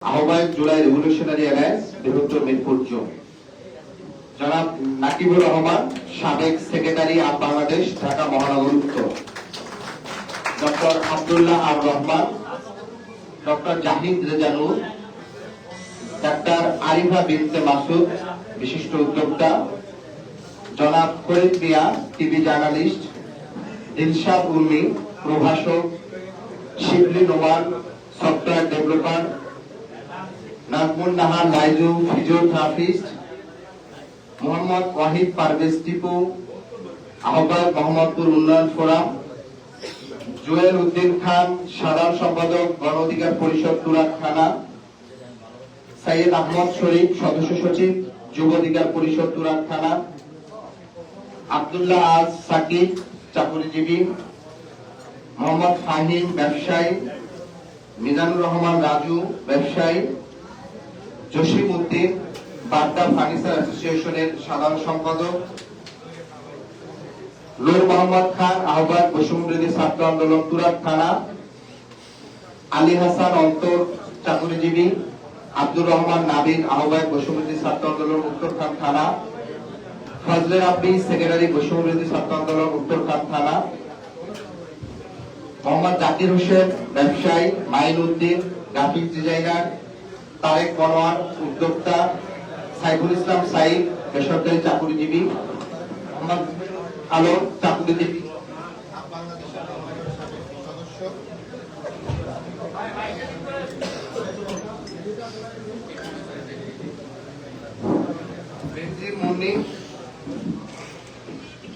আহ্বায়ক July revolutionary alliance বৃহত্তর Mirpur zone, জনাব নাকিবুর রহমান, সাবেক সেক্রেটারি আপ বাংলাদেশ, ঢাকা মহানগর উত্তর, ডক্টর আব্দুল্লাহ আর রহমান, ডক্টর জাহিদ রেজানুর, ডাক্তার আরিফা বিনতে মাসুদ, বিশিষ্ট উদ্যোক্তা, জনাব ফরিদ মিয়া, টিভি জার্নালিস্ট, দিলশাদ উর্মি, প্রভাষক, Shibli Noman, software developer, Najmun Nahar Laizu, physiotherapist, Mohammad Wahid Parvez Tipu, আহ্বায়ক মোহাম্মদপুর উন্নয়ন ফোরাম, জুয়েল উদ্দিন খান, সাধারণ সম্পাদক গণ অধিকার পরিষদ তুরাগ থানা, সৈয়দ আহমদ শরীফ, সদস্য সচিব যুব অধিকার পরিষদ তুরাগ থানা, আব্দুল্লাহ আজ সাকিব, চাকুরিজীবী, মোহাম্মদ ফাহিম, ব্যবসায়ী, মিজানুর রহমান রাজু, ব্যবসায়ী, জসিম উদ্দিন, বাড্ডা ফার্নিচার অ্যাসোসিয়েশনের সাধারণ সম্পাদক, নূর মোহাম্মদ খান, আহ্বায়ক বসুমবিরোধী ছাত্র আন্দোলন তুরাগ থানা, আলী হাসান অন্তর, চাকুরিজীবী, আব্দুর রহমান নাবিল, আহ্বায়ক বসুমবিরোধী ছাত্র আন্দোলন উত্তরখান থানা, ফজলে রাব্বি, সেক্রেটারি বসুমবিরোধী ছাত্র আন্দোলন উত্তরখান থানা, মোহাম্মদ জাকির হোসেন, ব্যবসায়ী, মাইন উদ্দিন, গ্রাফিক্স ডিজাইনার, তারেক মনোয়ার, উদ্যোক্তা, সাইফুল ইসলাম সাইদ, বেসরকারি চাকুরিজীবী, মোহাম্মদ আলম, চাকুরিজীবী,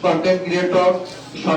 কন্টেন্ট ক্রিয়েটর